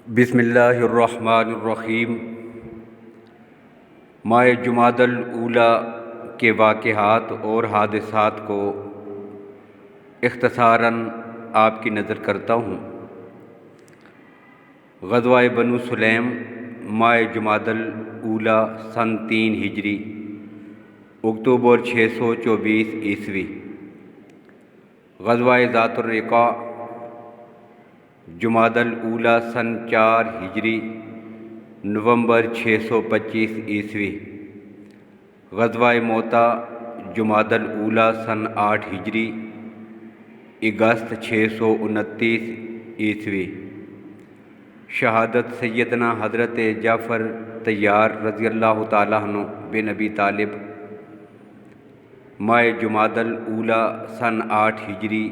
بسم اللہ الرحمن الرحیم۔ ماہ جمادی الاولیٰ کے واقعات اور حادثات کو اختصاراً آپ کی نظر کرتا ہوں۔ غزوہ بنو سلیم ماہ جمادی الاولیٰ سن 3 ہجری اکتوبر 624 عیسوی۔ غزوہ ذات الرقاع جمادی الاولیٰ سن 4 ہجری نومبر 625 عیسوی۔ غزوہ موتا جمادی الاولیٰ سن 8 ہجری اگست 629 عیسوی۔ شہادت سیدنا حضرت جعفر طیار رضی اللہ تعالیٰ عنہ بن ابی طالب ماہ جمادی الاولیٰ سن 8 ہجری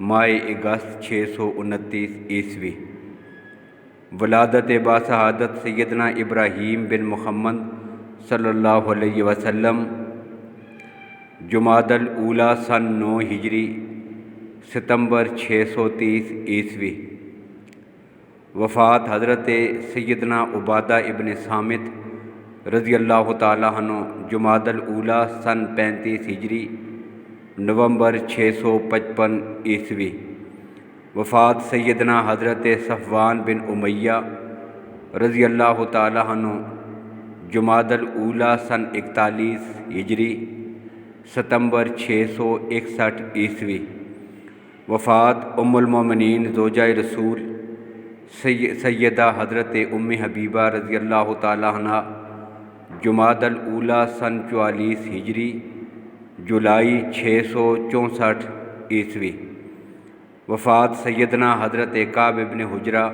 ماہ اگست 629 عیسوی۔ ولادت باسعادت سیدنا ابراہیم بن محمد صلی اللہ علیہ وسلم جمادی الاولیٰ سن 9 ہجری ستمبر 630 عیسوی۔ وفات حضرت سیدنا عبادہ ابن صامت رضی اللہ تعالیٰ عنہ جمادی الاولیٰ سن 35 ہجری نومبر 655 عیسوی۔ وفات سیدنا حضرت صفوان بن امیہ رضی اللہ تعالیٰ عنہ جمادی الاولیٰ سن 41 ہجری ستمبر 661 عیسوی۔ وفات ام المومنین زوجہ رسول سیدہ حضرت ام حبیبہ رضی اللہ تعالیٰ عنہ جمادی الاولیٰ سن 44 ہجری جولائی 664 عیسوی۔ وفات سیدنا حضرت کعب بن حجرہ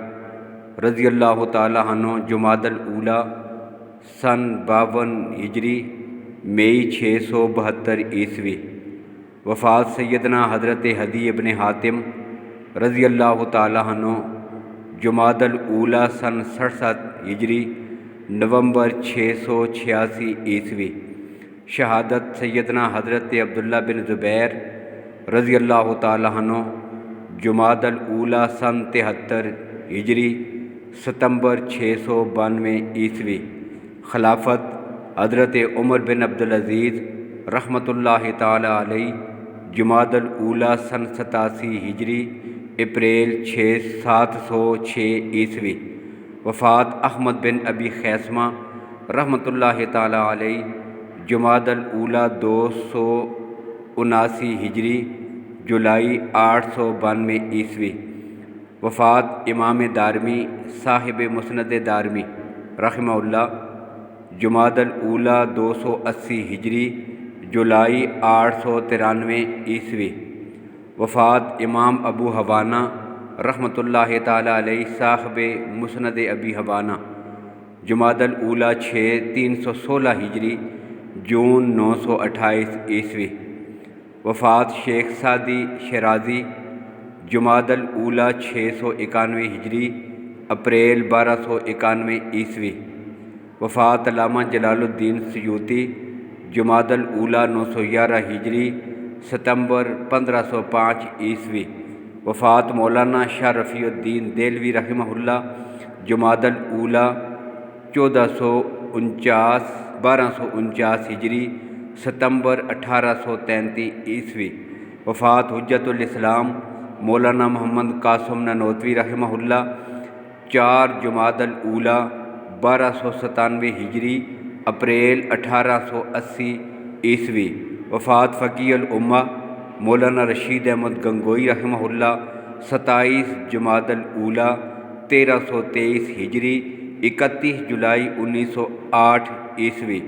رضی اللہ تعالیٰ عنہ جمادی الاولیٰ سن 52 ہجری مئی 672 عیسوی۔ وفات سیدنا حضرت عدی بن حاتم رضی اللہ تعالیٰ عنہ جمادی الاولیٰ سن 67 ہجری نومبر 686 عیسوی۔ شہادت سیدنا حضرت عبداللہ بن زبیر رضی اللہ تعالیٰ عنہ جمادی الاولیٰ سن 73 ہجری ستمبر 692 عیسوی۔ خلافت حضرت عمر بن عبدالعزیز رحمۃ اللہ تعالیٰ علیہ جمادی الاولیٰ سن 87 ہجری اپریل 706 عیسوی۔ وفات احمد بن ابی خیثمہ رحمۃ اللہ تعالیٰ علیہ جمادی الاولیٰ 279 ہجری جولائی 892 عیسوی۔ وفات امام دارمی صاحب مسند دارمی رحمہ اللہ جمادی الاولیٰ 280 ہجری جولائی 893 عیسوی۔ وفات امام ابو حوانہ رحمۃ اللہ تعالیٰ علیہ صاحب مسند ابی حوانہ جمادی الاولیٰ 316 ہجری جون 928 عیسوی۔ وفات شیخ سعدی شیرازی جمادی الاولیٰ 691 ہجری اپریل 1291 عیسوی۔ وفات علامہ جلال الدین سیوطی جمادی الاولیٰ 911 ہجری ستمبر 1505 عیسوی۔ وفات مولانا شاہ رفیع الدین دہلوی رحمہ اللہ جمادی الاولیٰ 1249 ہجری ستمبر 1833 عیسوی۔ وفات حجت الاسلام مولانا محمد قاسم نانوتوی رحمہ اللہ 4 جمادی الاولیٰ 1297 ہجری اپریل 1880 عیسوی۔ وفات فقیہ الامہ مولانا رشید احمد گنگوئی رحمہ اللہ 27 جمادی الاولیٰ 1323 ہجری 31 جولائی 1908 عیسوی۔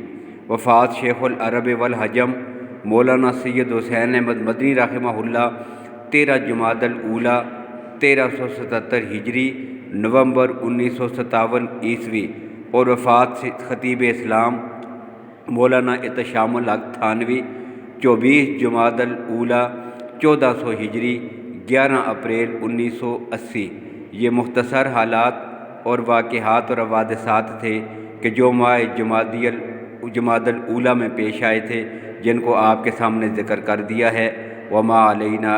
وفات شیخ العرب والحجم مولانا سید حسین احمد مدنی رحمہ اللہ 13 جمادی الاولیٰ 1377 ہجری نومبر 1957 عیسوی۔ اور وفات خطیب اسلام مولانا احتشام الحق تھانوی 24 جمادی الاولیٰ 1400 ہجری 11 اپریل 1980۔ یہ مختصر حالات اور واقعات اور حوادثات تھے کہ جو ماہ جمادی الاولیٰ میں پیش آئے تھے، جن کو آپ کے سامنے ذکر کر دیا ہے۔ وما علینا